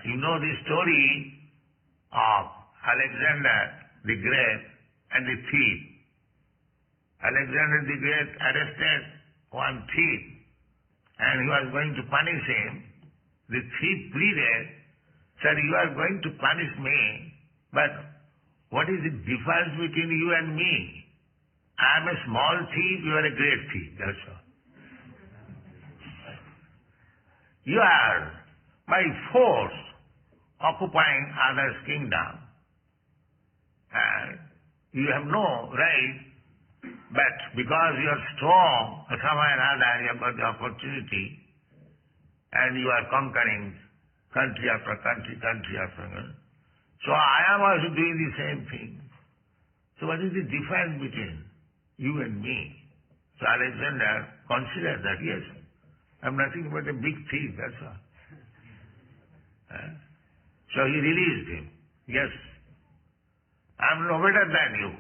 You know the story of Alexander the Great and the thief. Alexander the Great arrested one thief and he was going to punish him. The thief pleaded, "Sir, you are going to punish me, but what is the difference between you and me? I am a small thief, you are a great thief, that's all. You are, by force, occupying others' kingdom, and you have no right, but because you are strong, somehow or other you have got the opportunity, and you are conquering country after country, country after country. So I am also doing the same thing. So what is the difference between you and me?" So Alexander considered that, yes, I am nothing but a big thief, that's all. So he released him. Yes, I am no better than you.